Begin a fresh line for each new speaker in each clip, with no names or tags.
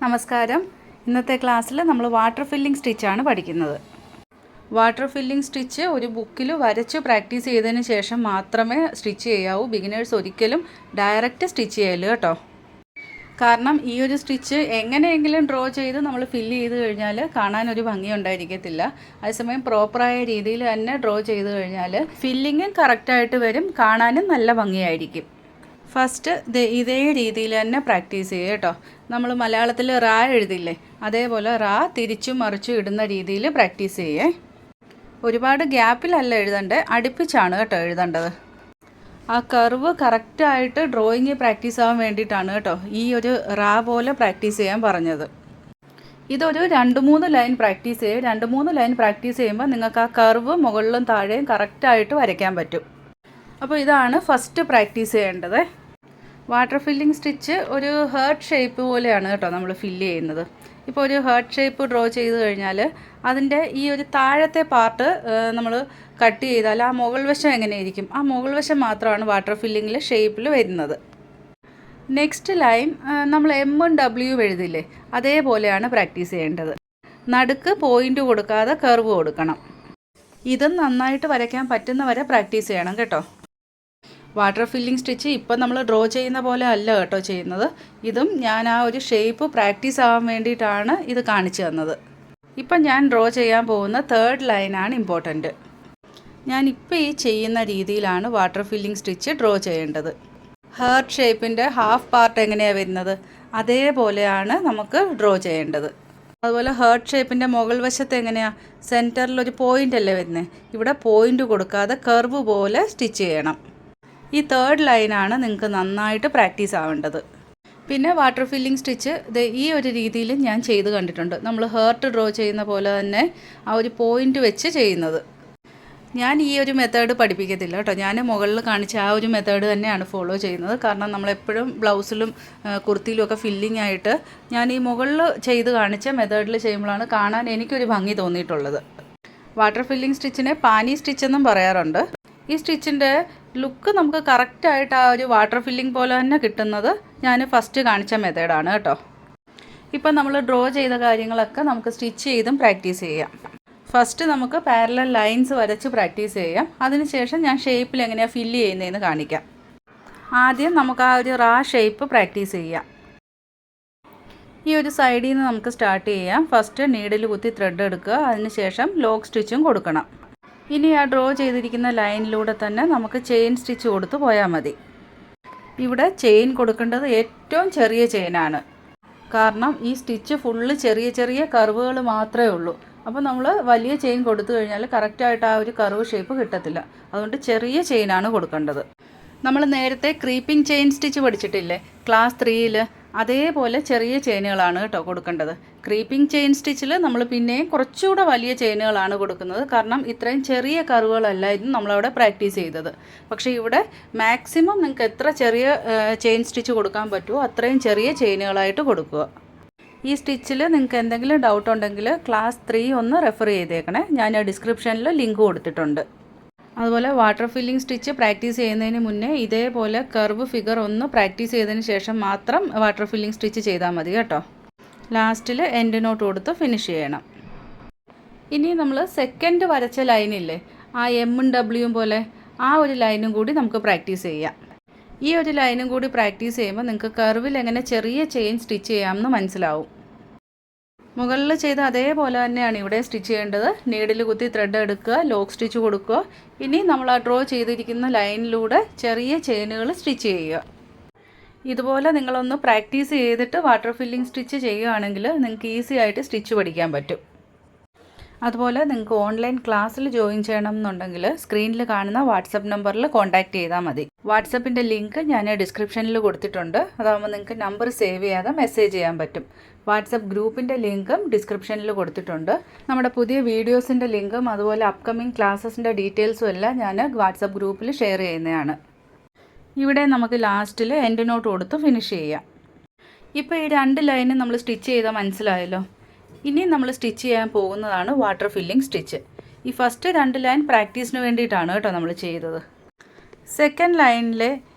നമസ്കാരം. ഇന്നത്തെ ക്ലാസ്സിൽ നമ്മൾ വാട്ടർ ഫില്ലിംഗ് സ്റ്റിച്ചാണ് പഠിക്കുന്നത്. വാട്ടർ ഫില്ലിംഗ് സ്റ്റിച്ച് ഒരു ബുക്കിൽ വരച്ച് പ്രാക്ടീസ് ചെയ്തതിന് ശേഷം മാത്രമേ സ്റ്റിച്ച് ചെയ്യാവൂ. ബിഗിനേഴ്സ് ഒരിക്കലും ഡയറക്റ്റ് സ്റ്റിച്ച് ചെയ്യല് കേട്ടോ. കാരണം ഈ ഒരു സ്റ്റിച്ച് എങ്ങനെയെങ്കിലും ഡ്രോ ചെയ്ത് നമ്മൾ ഫില്ല് ചെയ്ത് കഴിഞ്ഞാൽ കാണാനൊരു ഭംഗി ഉണ്ടായിരിക്കത്തില്ല. അതേസമയം പ്രോപ്പറായ രീതിയിൽ തന്നെ ഡ്രോ ചെയ്ത് കഴിഞ്ഞാൽ ഫില്ലിങ്ങും കറക്റ്റായിട്ട് വരും, കാണാനും നല്ല ഭംഗിയായിരിക്കും. ഫസ്റ്റ് ഇതേ രീതിയിൽ തന്നെ പ്രാക്ടീസ് ചെയ്യുക കേട്ടോ. നമ്മൾ മലയാളത്തിൽ റാ എഴുതില്ലേ, അതേപോലെ റാ തിരിച്ചും മറിച്ചും ഇടുന്ന രീതിയിൽ പ്രാക്ടീസ് ചെയ്യേ. ഒരുപാട് ഗ്യാപ്പിലല്ല എഴുതേണ്ടത്, അടുപ്പിച്ചാണ് കേട്ടോ എഴുതേണ്ടത്. ആ കർവ് കറക്റ്റായിട്ട് ഡ്രോയിങ് പ്രാക്ടീസ് ആവാൻ വേണ്ടിയിട്ടാണ് കേട്ടോ ഈ ഒരു റാ പോലെ പ്രാക്ടീസ് ചെയ്യാൻ പറഞ്ഞത്. ഇതൊരു 2-3 ലൈൻ പ്രാക്ടീസ് ചെയ്യുക. 2-3 ലൈൻ പ്രാക്ടീസ് ചെയ്യുമ്പോൾ നിങ്ങൾക്ക് ആ കർവ് മുകളിലും താഴെയും കറക്റ്റായിട്ട് വരയ്ക്കാൻ പറ്റും. അപ്പോൾ ഇതാണ് ഫസ്റ്റ് പ്രാക്ടീസ് ചെയ്യേണ്ടത്. വാട്ടർ ഫില്ലിംഗ് സ്റ്റിച്ച് ഒരു ഹേർട്ട് ഷേപ്പ് പോലെയാണ് കേട്ടോ നമ്മൾ ഫില്ല് ചെയ്യുന്നത്. ഇപ്പോൾ ഒരു ഹേർട്ട് ഷേപ്പ് ഡ്രോ ചെയ്ത് കഴിഞ്ഞാൽ അതിൻ്റെ ഈ ഒരു താഴത്തെ പാർട്ട് നമ്മൾ കട്ട് ചെയ്താൽ ആ മുകൾ വശം എങ്ങനെയായിരിക്കും, ആ മുകൾ വശം മാത്രമാണ് വാട്ടർ ഫില്ലിങ്ങിൽ ഷേപ്പിൽ വരുന്നത്. നെക്സ്റ്റ് ലൈൻ നമ്മൾ എമ്മും ഡബ്ല്യു എഴുതില്ലേ, അതേപോലെയാണ് പ്രാക്ടീസ് ചെയ്യേണ്ടത്. നടുക്ക് പോയിൻ്റ് കൊടുക്കാതെ കർവ് കൊടുക്കണം. ഇതും നന്നായിട്ട് വരയ്ക്കാൻ പറ്റുന്നവരെ പ്രാക്ടീസ് ചെയ്യണം കേട്ടോ. വാട്ടർ ഫില്ലിംഗ് സ്റ്റിച്ച് ഇപ്പം നമ്മൾ ഡ്രോ ചെയ്യുന്ന പോലെ അല്ല കേട്ടോ ചെയ്യുന്നത്. ഇതും ഞാൻ ആ ഒരു ഷേപ്പ് പ്രാക്ടീസ് ആവാൻ വേണ്ടിയിട്ടാണ് ഇത് കാണിച്ചു തന്നത്. ഇപ്പം ഞാൻ ഡ്രോ ചെയ്യാൻ പോകുന്ന 3rd ലൈനാണ് ഇമ്പോർട്ടൻറ്റ്. ഞാനിപ്പോൾ ഈ ചെയ്യുന്ന രീതിയിലാണ് വാട്ടർ ഫില്ലിംഗ് സ്റ്റിച്ച് ഡ്രോ ചെയ്യേണ്ടത്. ഹേർട്ട് ഷേപ്പിൻ്റെ ഹാഫ് പാർട്ട് എങ്ങനെയാണ് വരുന്നത്, അതേപോലെയാണ് നമുക്ക് ഡ്രോ ചെയ്യേണ്ടത്. അതുപോലെ ഹേർട്ട് ഷേപ്പിൻ്റെ മുകൾ വശത്ത് എങ്ങനെയാണ്, സെൻറ്ററിലൊരു പോയിൻ്റ് അല്ലേ വരുന്നത്, ഇവിടെ പോയിൻ്റ് കൊടുക്കാതെ കർവ് പോലെ സ്റ്റിച്ച് ചെയ്യണം. ഈ 3rd ലൈനാണ് നിങ്ങൾക്ക് നന്നായിട്ട് പ്രാക്ടീസ് ആവേണ്ടത്. പിന്നെ വാട്ടർ ഫില്ലിംഗ് സ്റ്റിച്ച് ഈ ഒരു രീതിയിൽ ഞാൻ ചെയ്ത് കണ്ടിട്ടുണ്ട്. നമ്മൾ ഹേർട്ട് ഡ്രോ ചെയ്യുന്ന പോലെ തന്നെ ആ ഒരു പോയിൻ്റ് വെച്ച് ചെയ്യുന്നത്. ഞാൻ ഈ ഒരു മെത്തേഡ് പഠിപ്പിക്കത്തില്ല കേട്ടോ. ഞാൻ മുകളിൽ കാണിച്ച ആ ഒരു മെത്തേഡ് തന്നെയാണ് ഫോളോ ചെയ്യുന്നത്. കാരണം നമ്മളെപ്പോഴും ബ്ലൗസിലും കുർത്തിയിലും ഒക്കെ ഫില്ലിംഗ് ആയിട്ട് ഞാൻ ഈ മുകളിൽ ചെയ്ത് കാണിച്ച മെത്തേഡിൽ ചെയ്യുമ്പോഴാണ് കാണാൻ എനിക്കൊരു ഭംഗി തോന്നിയിട്ടുള്ളത്. വാട്ടർ ഫില്ലിംഗ് സ്റ്റിച്ചിനെ പാനി സ്റ്റിച്ചെന്നും പറയാറുണ്ട്. ഈ സ്റ്റിച്ചിൻ്റെ ലുക്ക് നമുക്ക് കറക്റ്റായിട്ട് ആ ഒരു വാട്ടർ ഫില്ലിംഗ് പോലെ തന്നെ കിട്ടുന്നത് ഞാൻ ഫസ്റ്റ് കാണിച്ച മെത്തേഡാണ് കേട്ടോ. ഇപ്പം നമ്മൾ ഡ്രോ ചെയ്ത കാര്യങ്ങളൊക്കെ നമുക്ക് സ്റ്റിച്ച് ചെയ്തും പ്രാക്ടീസ് ചെയ്യാം. ഫസ്റ്റ് നമുക്ക് പാരലൽ ലൈൻസ് വരച്ച് പ്രാക്ടീസ് ചെയ്യാം. അതിനുശേഷം ഞാൻ ഷേപ്പിൽ എങ്ങനെയാണ് ഫില്ല് ചെയ്യുന്നതെന്ന് കാണിക്കാം. ആദ്യം നമുക്ക് ആ ഒരു റാ ഷേപ്പ് പ്രാക്ടീസ് ചെയ്യാം. ഈ ഒരു സൈഡിൽ നിന്ന് നമുക്ക് സ്റ്റാർട്ട് ചെയ്യാം. ഫസ്റ്റ് നീഡിൽ കുത്തി ത്രെഡ് എടുക്കുക, അതിനുശേഷം ലോക്ക് സ്റ്റിച്ചും കൊടുക്കണം. ഇനി ആ ഡ്രോ ചെയ്തിരിക്കുന്ന ലൈനിലൂടെ തന്നെ നമുക്ക് ചെയിൻ സ്റ്റിച്ച് കൊടുത്ത് പോയാൽ മതി. ഇവിടെ ചെയിൻ കൊടുക്കേണ്ടത് ഏറ്റവും ചെറിയ ചെയിനാണ്. കാരണം ഈ സ്റ്റിച്ച് ഫുള്ള് ചെറിയ ചെറിയ കർവുകൾ മാത്രമേ ഉള്ളൂ. അപ്പോൾ നമ്മൾ വലിയ ചെയിൻ കൊടുത്തു കഴിഞ്ഞാൽ കറക്റ്റായിട്ട് ആ ഒരു കർവ് ഷേപ്പ് കിട്ടത്തില്ല. അതുകൊണ്ട് ചെറിയ ചെയിനാണ് കൊടുക്കേണ്ടത്. നമ്മൾ നേരത്തെ ക്രീപ്പിംഗ് ചെയിൻ സ്റ്റിച്ച് പഠിച്ചിട്ടില്ലേ ക്ലാസ് 3ൽ, അതേപോലെ ചെറിയ ചെയിനുകളാണ് കേട്ടോ കൊടുക്കേണ്ടത്. ക്രീപ്പിംഗ് ചെയിൻ സ്റ്റിച്ചിൽ നമ്മൾ പിന്നെയും കുറച്ചുകൂടെ വലിയ ചെയിനുകളാണ് കൊടുക്കുന്നത്. കാരണം ഇത്രയും ചെറിയ കർവുകളല്ലായിരുന്നു നമ്മളവിടെ പ്രാക്ടീസ് ചെയ്തത്. പക്ഷേ ഇവിടെ മാക്സിമം നിങ്ങൾക്ക് എത്ര ചെറിയ ചെയിൻ സ്റ്റിച്ച് കൊടുക്കാൻ പറ്റുമോ അത്രയും ചെറിയ ചെയിനുകളായിട്ട് കൊടുക്കുക. ഈ സ്റ്റിച്ചിൽ നിങ്ങൾക്ക് എന്തെങ്കിലും ഡൗട്ട് ഉണ്ടെങ്കിൽ ക്ലാസ് 3 ഒന്ന് റെഫർ ചെയ്തേക്കണേ. ഞാൻ ഡിസ്ക്രിപ്ഷനിൽ ലിങ്ക് കൊടുത്തിട്ടുണ്ട്. അതുപോലെ വാട്ടർ ഫില്ലിംഗ് സ്റ്റിച്ച് പ്രാക്ടീസ് ചെയ്യുന്നതിന് മുന്നേ ഇതേപോലെ കർവ് ഫിഗർ ഒന്ന് പ്രാക്ടീസ് ചെയ്തതിന് ശേഷം മാത്രം വാട്ടർ ഫില്ലിംഗ് സ്റ്റിച്ച് ചെയ്താൽ മതി കേട്ടോ. ലാസ്റ്റിൽ എൻഡ് നോട്ട് കൊടുത്ത് ഫിനിഷ് ചെയ്യണം. ഇനി നമ്മൾ സെക്കൻഡ് വരച്ച ലൈനില്ലേ, ആ എമ്മും ഡബ്ല്യൂയും പോലെ ആ ഒരു ലൈനും കൂടി നമുക്ക് പ്രാക്ടീസ് ചെയ്യാം. ഈ ഒരു ലൈനും കൂടി പ്രാക്ടീസ് ചെയ്യുമ്പോൾ നിങ്ങൾക്ക് കർവിൽ എങ്ങനെ ചെറിയ ചെയിൻ സ്റ്റിച്ച് ചെയ്യാമെന്ന് മനസ്സിലാവും. മുകളിൽ ചെയ്ത അതേപോലെ തന്നെയാണ് ഇവിടെ സ്റ്റിച്ച് ചെയ്യേണ്ടത്. നീഡിൽ കുത്തി ത്രെഡ് എടുക്കുക, ലോക്ക് സ്റ്റിച്ച് കൊടുക്കുക. ഇനി നമ്മൾ ആ ഡ്രോ ചെയ്തിരിക്കുന്ന ലൈനിലൂടെ ചെറിയ ചെയിനുകൾ സ്റ്റിച്ച് ചെയ്യുക. ഇതുപോലെ നിങ്ങളൊന്ന് പ്രാക്ടീസ് ചെയ്തിട്ട് വാട്ടർ ഫില്ലിംഗ് സ്റ്റിച്ച് ചെയ്യുകയാണെങ്കിൽ നിങ്ങൾക്ക് ഈസി ആയിട്ട് സ്റ്റിച്ച് പഠിക്കാൻ പറ്റും. അതുപോലെ നിങ്ങൾക്ക് ഓൺലൈൻ ക്ലാസ്സിൽ ജോയിൻ ചെയ്യണം എന്നുണ്ടെങ്കിൽ സ്ക്രീനിൽ കാണുന്ന വാട്സപ്പ് നമ്പറിൽ കോൺടാക്റ്റ് ചെയ്താൽ മതി. വാട്സപ്പിൻ്റെ ലിങ്ക് ഞാൻ ഡിസ്ക്രിപ്ഷനിൽ കൊടുത്തിട്ടുണ്ട്. അതാകുമ്പോൾ നിങ്ങൾക്ക് നമ്പർ സേവ് ചെയ്യാതെ മെസ്സേജ് ചെയ്യാൻ പറ്റും. വാട്സപ്പ് ഗ്രൂപ്പിൻ്റെ ലിങ്കും ഡിസ്ക്രിപ്ഷനിൽ കൊടുത്തിട്ടുണ്ട്. നമ്മുടെ പുതിയ വീഡിയോസിൻ്റെ ലിങ്കും അതുപോലെ അപ്കമിങ് ക്ലാസ്സസിൻ്റെ ഡീറ്റെയിൽസും എല്ലാം ഞാൻ വാട്സപ്പ് ഗ്രൂപ്പിൽ ഷെയർ ചെയ്യുന്നതാണ്. ഇവിടെ നമുക്ക് ലാസ്റ്റിൽ എൻഡ് നോട്ട് കൊടുത്ത് ഫിനിഷ് ചെയ്യാം. ഇപ്പോൾ ഈ 2 ലൈനും നമ്മൾ സ്റ്റിച്ച് ചെയ്താൽ മനസ്സിലായല്ലോ. ഇനി നമ്മൾ സ്റ്റിച്ച് ചെയ്യാൻ പോകുന്നതാണ് വാട്ടർ ഫില്ലിംഗ് സ്റ്റിച്ച്. ഈ ഫസ്റ്റ് 2 ലൈൻ പ്രാക്ടീസിന് വേണ്ടിയിട്ടാണ് കേട്ടോ നമ്മൾ ചെയ്തത്. സെക്കൻഡ് ലൈനിലെ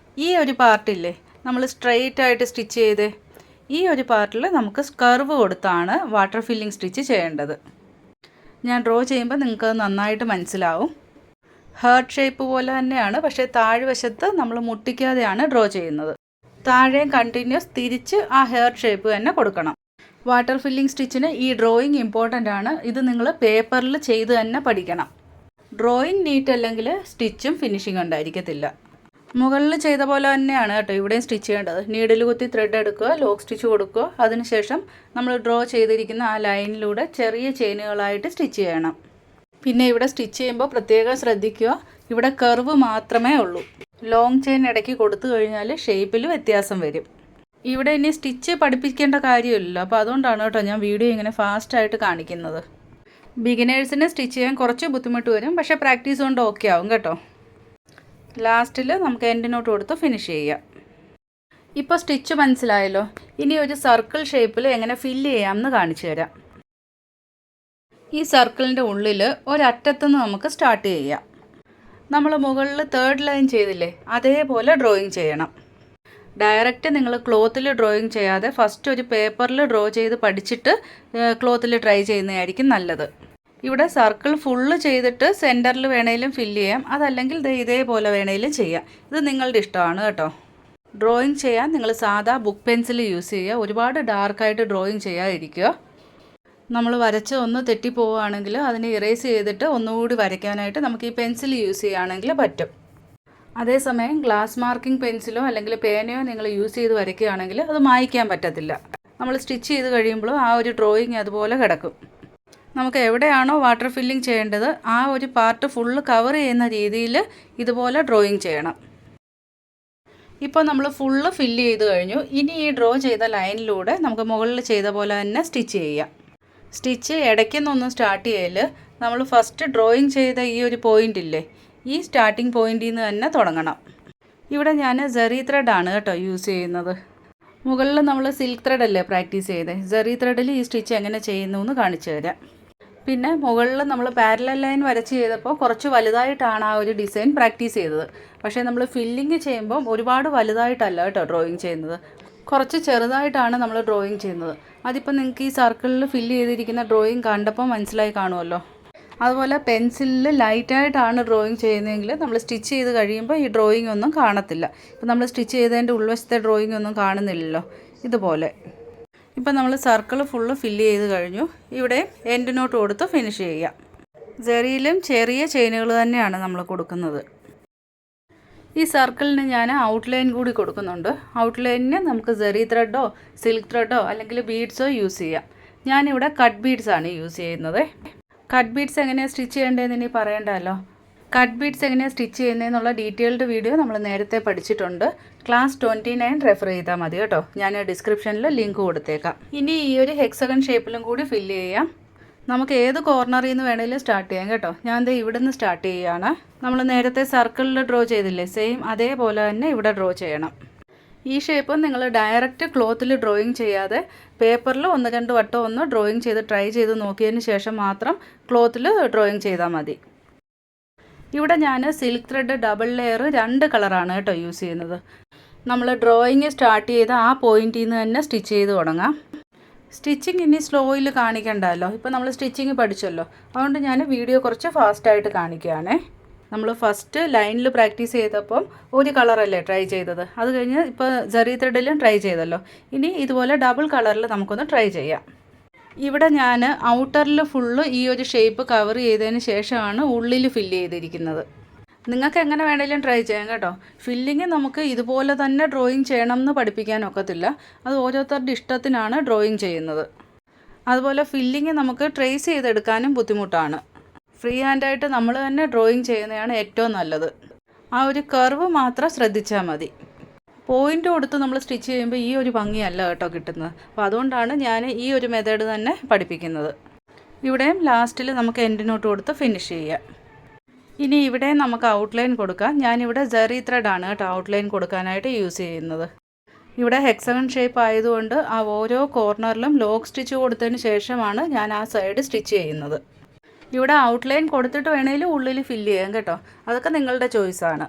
ഈ ഒരു പാർട്ടില്ലേ നമ്മൾ സ്ട്രെയിറ്റ് ആയിട്ട് സ്റ്റിച്ച് ചെയ്തേ, ഈ ഒരു പാർട്ടിൽ നമുക്ക് കർവ് കൊടുത്താണ് വാട്ടർ ഫില്ലിംഗ് സ്റ്റിച്ച് ചെയ്യേണ്ടത്. ഞാൻ ഡ്രോ ചെയ്യുമ്പോൾ നിങ്ങൾക്ക് നന്നായിട്ട് മനസ്സിലാവും. ഹാർട്ട് ഷേപ്പ് പോലെ തന്നെയാണ്, പക്ഷേ താഴ്വശത്ത് നമ്മൾ മുട്ടിക്കാതെയാണ് ഡ്രോ ചെയ്യുന്നത്. താഴെയും കണ്ടിന്യൂസ് തിരിച്ച് ആ ഹാർട്ട് ഷേപ്പ് തന്നെ കൊടുക്കണം. വാട്ടർ ഫില്ലിംഗ് സ്റ്റിച്ചിന് ഈ ഡ്രോയിങ് ഇമ്പോർട്ടൻ്റ് ആണ്. ഇത് നിങ്ങൾ പേപ്പറിൽ ചെയ്ത് തന്നെ പഠിക്കണം. ഡ്രോയിങ് നീറ്റ് അല്ലെങ്കിൽ സ്റ്റിച്ചും ഫിനിഷിംഗ് ഉണ്ടായിരിക്കത്തില്ല. മുകളിൽ ചെയ്ത പോലെ തന്നെയാണ് കേട്ടോ ഇവിടെയും സ്റ്റിച്ച് ചെയ്യേണ്ടത്. നീഡിൽ കുത്തി ത്രെഡ് എടുക്കുക, ലോക്ക് സ്റ്റിച്ച് കൊടുക്കുക. അതിനുശേഷം നമ്മൾ ഡ്രോ ചെയ്തിരിക്കുന്ന ആ ലൈനിലൂടെ ചെറിയ ചെയിനുകളായിട്ട് സ്റ്റിച്ച് ചെയ്യണം. പിന്നെ ഇവിടെ സ്റ്റിച്ച് ചെയ്യുമ്പോൾ പ്രത്യേകം ശ്രദ്ധിക്കുക, ഇവിടെ കർവ് മാത്രമേ ഉള്ളൂ. ലോങ് ചെയിൻ ഇടയ്ക്ക് കൊടുത്തു കഴിഞ്ഞാൽ ഷേപ്പിൽ വ്യത്യാസം വരും. ഇവിടെ ഇനി സ്റ്റിച്ച് പഠിപ്പിക്കേണ്ട കാര്യമില്ലല്ലോ, അപ്പോൾ അതുകൊണ്ടാണ് കേട്ടോ ഞാൻ വീഡിയോ ഇങ്ങനെ ഫാസ്റ്റായിട്ട് കാണിക്കുന്നത്. ബിഗിനേഴ്സിന് സ്റ്റിച്ച് ചെയ്യാൻ കുറച്ച് ബുദ്ധിമുട്ട് വരും, പക്ഷേ പ്രാക്ടീസ് കൊണ്ട് ഓക്കെ ആവും കേട്ടോ. ലാസ്റ്റിൽ നമുക്ക് എൻഡ് നോട്ട് കൊടുത്ത് ഫിനിഷ് ചെയ്യാം. ഇപ്പോൾ സ്റ്റിച്ച് മനസ്സിലായല്ലോ. ഇനി ഒരു സർക്കിൾ ഷേപ്പിൽ എങ്ങനെ ഫില്ല് ചെയ്യാമെന്ന് കാണിച്ചു തരാം. ഈ സർക്കിളിൻ്റെ ഉള്ളിൽ ഒരറ്റത്തുനിന്ന് നമുക്ക് സ്റ്റാർട്ട് ചെയ്യാം. നമ്മൾ മുകളിൽ 3rd ലൈൻ ചെയ്തില്ലേ, അതേപോലെ ഡ്രോയിങ് ചെയ്യണം. ഡയറക്റ്റ് നിങ്ങൾ ക്ലോത്തിൽ ഡ്രോയിങ് ചെയ്യാതെ ഫസ്റ്റ് ഒരു പേപ്പറിൽ ഡ്രോ ചെയ്ത് പഠിച്ചിട്ട് ക്ലോത്തിൽ ട്രൈ ചെയ്യുന്നതായിരിക്കും നല്ലത്. ഇവിടെ സർക്കിൾ ഫുള്ള് ചെയ്തിട്ട് സെൻറ്ററിൽ വേണേലും ഫില്ല് ചെയ്യാം, അതല്ലെങ്കിൽ ഇതേപോലെ വേണേലും ചെയ്യാം. ഇത് നിങ്ങളുടെ ഇഷ്ടമാണ് കേട്ടോ. ഡ്രോയിങ് ചെയ്യാൻ നിങ്ങൾ സാധാ ബുക്ക് പെൻസിൽ യൂസ് ചെയ്യുക. ഒരുപാട് ഡാർക്കായിട്ട് ഡ്രോയിങ് ചെയ്യാതിരിക്കുക. നമ്മൾ വരച്ച് ഒന്ന് തെറ്റിപ്പോവുകയാണെങ്കിൽ അതിനെ ഇറേസ് ചെയ്തിട്ട് ഒന്നുകൂടി വരയ്ക്കാനായിട്ട് നമുക്ക് ഈ പെൻസിൽ യൂസ് ചെയ്യുകയാണെങ്കിൽ പറ്റും. അതേസമയം ഗ്ലാസ് മാർക്കിംഗ് പെൻസിലോ അല്ലെങ്കിൽ പേനയോ നിങ്ങൾ യൂസ് ചെയ്ത് വരയ്ക്കുകയാണെങ്കിൽ അത് മായ്ക്കാൻ പറ്റത്തില്ല. നമ്മൾ സ്റ്റിച്ച് ചെയ്ത് കഴിയുമ്പോൾ ആ ഒരു ഡ്രോയിങ് അതുപോലെ കിടക്കും. നമുക്ക് എവിടെയാണോ വാട്ടർ ഫില്ലിംഗ് ചെയ്യേണ്ടത് ആ ഒരു പാർട്ട് ഫുള്ള് കവർ ചെയ്യുന്ന രീതിയിൽ ഇതുപോലെ ഡ്രോയിങ് ചെയ്യണം. ഇപ്പോൾ നമ്മൾ ഫുള്ള് ഫില്ല് ചെയ്ത് കഴിഞ്ഞു. ഇനി ഈ ഡ്രോ ചെയ്ത ലൈനിലൂടെ നമുക്ക് മുകളിൽ ചെയ്ത പോലെ തന്നെ സ്റ്റിച്ച് ചെയ്യാം. സ്റ്റിച്ച് ഇടയ്ക്കൊന്നും സ്റ്റാർട്ട് ചെയ്യൽ, നമ്മൾ ഫസ്റ്റ് ഡ്രോയിങ് ചെയ്ത ഈ ഒരു പോയിൻ്റ് ഇല്ലേ, ഈ സ്റ്റാർട്ടിങ് പോയിന്റിൽ നിന്ന് തന്നെ തുടങ്ങണം. ഇവിടെ ഞാൻ സെറി ത്രെഡാണ് കേട്ടോ യൂസ് ചെയ്യുന്നത്. മുകളിൽ നമ്മൾ സിൽക്ക് ത്രെഡല്ലേ പ്രാക്ടീസ് ചെയ്തത്, സെറി ത്രെഡിൽ ഈ സ്റ്റിച്ച് എങ്ങനെ ചെയ്യുന്നു എന്ന് കാണിച്ചു തരാം. പിന്നെ മുകളിൽ നമ്മൾ പാരലൽ ലൈൻ വരച്ച് ചെയ്തപ്പോൾ കുറച്ച് വലുതായിട്ടാണ് ആ ഒരു ഡിസൈൻ പ്രാക്ടീസ് ചെയ്തത്. പക്ഷേ നമ്മൾ ഫില്ലിങ് ചെയ്യുമ്പോൾ ഒരുപാട് വലുതായിട്ടല്ല കേട്ടോ ഡ്രോയിങ് ചെയ്യുന്നത്, കുറച്ച് ചെറുതായിട്ടാണ് നമ്മൾ ഡ്രോയിങ് ചെയ്യുന്നത്. അതിപ്പോൾ നിങ്ങൾക്ക് ഈ സർക്കിളിൽ ഫില്ല് ചെയ്തിരിക്കുന്ന ഡ്രോയിങ് കണ്ടപ്പോൾ മനസ്സിലായി കാണുമല്ലോ. അതുപോലെ പെൻസിലിൽ ലൈറ്റായിട്ടാണ് ഡ്രോയിങ് ചെയ്യുന്നതെങ്കിൽ നമ്മൾ സ്റ്റിച്ച് ചെയ്ത് കഴിയുമ്പോൾ ഈ ഡ്രോയിങ് ഒന്നും കാണത്തില്ല. ഇപ്പോൾ നമ്മൾ സ്റ്റിച്ച് ചെയ്തതിൻ്റെ ഉൾവശത്തെ ഡ്രോയിങ് ഒന്നും കാണുന്നില്ലല്ലോ, ഇതുപോലെ. ഇപ്പോൾ നമ്മൾ സർക്കിൾ ഫുള്ള് ഫില്ല് ചെയ്ത് കഴിഞ്ഞു. ഇവിടെ എൻഡ് നോട്ട് കൊടുത്ത് ഫിനിഷ് ചെയ്യാം. സെറിയിലും ചെറിയ ചെയിനുകൾ തന്നെയാണ് നമ്മൾ കൊടുക്കുന്നത്. ഈ സർക്കിളിന് ഞാൻ ഔട്ട്ലൈൻ കൂടി കൊടുക്കുന്നുണ്ട്. ഔട്ട്ലൈനിന് നമുക്ക് സെറി ത്രെഡോ സിൽക്ക് ത്രെഡോ അല്ലെങ്കിൽ ബീഡ്സോ യൂസ് ചെയ്യാം. ഞാനിവിടെ കട്ട് ബീഡ്സാണ് യൂസ് ചെയ്യുന്നത്. കട്ട് ബീഡ്സ് എങ്ങനെയാണ് സ്റ്റിച്ച് ചെയ്യേണ്ടതെന്ന് ഇനി പറയണ്ടല്ലോ. കട്ട് ബീഡ്സ് എങ്ങനെയാണ് സ്റ്റിച്ച് ചെയ്യുന്നതെന്നുള്ള ഡീറ്റെയിൽഡ് വീഡിയോ നമ്മൾ നേരത്തെ പഠിച്ചിട്ടുണ്ട്. ക്ലാസ് 29 റെഫർ ചെയ്താൽ മതി കേട്ടോ. ഞാൻ ഡിസ്ക്രിപ്ഷനിൽ ലിങ്ക് കൊടുത്തേക്കാം. ഇനി ഈ ഒരു ഹെക്സഗൺ ഷേപ്പിലും കൂടി ഫില്ല് ചെയ്യാം. നമുക്ക് ഏത് കോർണറിൽ നിന്ന് വേണമെങ്കിലും സ്റ്റാർട്ട് ചെയ്യാം കേട്ടോ. ഞാൻ ദേ ഇവിടെ നിന്ന് സ്റ്റാർട്ട് ചെയ്യുകയാണ്. നമ്മൾ നേരത്തെ സർക്കിളിൽ ഡ്രോ ചെയ്തില്ലേ, സെയിം അതേപോലെ തന്നെ ഇവിടെ ഡ്രോ ചെയ്യണം. ഈ ഷേപ്പ് നിങ്ങൾ ഡയറക്റ്റ് ക്ലോത്തിൽ ഡ്രോയിങ് ചെയ്യാതെ പേപ്പറിൽ 1-2 വട്ടം ഒന്ന് ഡ്രോയിങ് ചെയ്ത് ട്രൈ ചെയ്ത് നോക്കിയതിന് ശേഷം മാത്രം ക്ലോത്തിൽ ഡ്രോയിങ് ചെയ്താൽ മതി. ഇവിടെ ഞാൻ സിൽക്ക് ത്രെഡ് ഡബിൾ ലെയർ 2 കളറാണ് കേട്ടോ യൂസ് ചെയ്യുന്നത്. നമ്മൾ ഡ്രോയിങ് സ്റ്റാർട്ട് ചെയ്ത് ആ പോയിന്റിൽ നിന്ന് തന്നെ സ്റ്റിച്ച് ചെയ്ത് തുടങ്ങാം. സ്റ്റിച്ചിങ് ഇനി സ്ലോയിൽ കാണിക്കണ്ടല്ലോ, ഇപ്പോൾ നമ്മൾ സ്റ്റിച്ചിങ് പഠിച്ചല്ലോ. അതുകൊണ്ട് ഞാൻ വീഡിയോ കുറച്ച് ഫാസ്റ്റായിട്ട് കാണിക്കുകയാണേ. നമ്മൾ ഫസ്റ്റ് ലൈനിൽ പ്രാക്ടീസ് ചെയ്തപ്പം ഒരു കളറല്ലേ ട്രൈ ചെയ്തത്, അത് കഴിഞ്ഞ് ഇപ്പോൾ സെറി ത്രെഡിലും ട്രൈ ചെയ്തല്ലോ. ഇനി ഇതുപോലെ ഡബിൾ കളറിൽ നമുക്കൊന്ന് ട്രൈ ചെയ്യാം. ഇവിടെ ഞാൻ ഔട്ടറിൽ ഫുള്ള് ഈ ഒരു ഷേപ്പ് കവർ ചെയ്തതിന് ശേഷമാണ് ഉള്ളിൽ ഫില്ല് ചെയ്തിരിക്കുന്നത്. നിങ്ങൾക്ക് എങ്ങനെ വേണമെങ്കിലും ട്രൈ ചെയ്യാം കേട്ടോ. ഫില്ലിങ് നമുക്ക് ഇതുപോലെ തന്നെ ഡ്രോയിങ് ചെയ്യണം എന്ന് പഠിപ്പിക്കാൻ ഒക്കത്തില്ല. അത് ഓരോരുത്തരുടെ ഇഷ്ടത്തിനാണ് ഡ്രോയിങ് ചെയ്യുന്നത്. അതുപോലെ ഫില്ലിങ് നമുക്ക് ട്രേസ് ചെയ്തെടുക്കാനും ബുദ്ധിമുട്ടാണ്. ഫ്രീ ഹാൻഡായിട്ട് നമ്മൾ തന്നെ ഡ്രോയിങ് ചെയ്യുന്നതാണ് ഏറ്റവും നല്ലത്. ആ ഒരു കർവ് മാത്രം ശ്രദ്ധിച്ചാൽ മതി. പോയിൻ്റ് കൊടുത്ത് നമ്മൾ സ്റ്റിച്ച് ചെയ്യുമ്പോൾ ഈ ഒരു ഭംഗിയല്ല കേട്ടോ കിട്ടുന്നത്. അപ്പോൾ അതുകൊണ്ടാണ് ഞാൻ ഈ ഒരു മെത്തേഡ് തന്നെ പഠിപ്പിക്കുന്നത്. ഇവിടെയും ലാസ്റ്റിൽ നമുക്ക് എൻഡ് നോട്ട് കൊടുത്ത് ഫിനിഷ് ചെയ്യാം. ഇനി ഇവിടെ നമുക്ക് ഔട്ട്ലൈൻ കൊടുക്കാം. ഞാനിവിടെ സെറി ത്രെഡാണ് കേട്ടോ ഔട്ട്ലൈൻ കൊടുക്കാനായിട്ട് യൂസ് ചെയ്യുന്നത്. ഇവിടെ ഹെക്സഗൺ ഷേപ്പ് ആയതുകൊണ്ട് ആ ഓരോ കോർണറിലും ലോക്ക് സ്റ്റിച്ച് കൊടുത്തതിന് ശേഷമാണ് ഞാൻ ആ സൈഡ് സ്റ്റിച്ച് ചെയ്യുന്നത്. ഇവിടെ ഔട്ട്ലൈൻ കൊടുത്തിട്ട് വേണമെങ്കിലും ഉള്ളിൽ ഫില്ല് ചെയ്യാം കേട്ടോ. അതൊക്കെ നിങ്ങളുടെ ചോയ്സാണ്.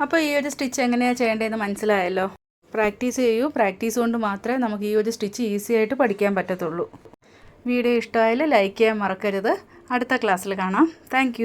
അപ്പോൾ ഈ ഒരു സ്റ്റിച്ച് എങ്ങനെയാണ് ചെയ്യേണ്ടതെന്ന് മനസ്സിലായല്ലോ. പ്രാക്ടീസ് ചെയ്യൂ. പ്രാക്ടീസ് കൊണ്ട് മാത്രമേ നമുക്ക് ഈ ഒരു സ്റ്റിച്ച് ഈസി ആയിട്ട് പഠിക്കാൻ പറ്റത്തുള്ളൂ. വീഡിയോ ഇഷ്ടമായാൽ ലൈക്ക് ചെയ്യാൻ മറക്കരുത്. അടുത്ത ക്ലാസ്സിൽ കാണാം. താങ്ക്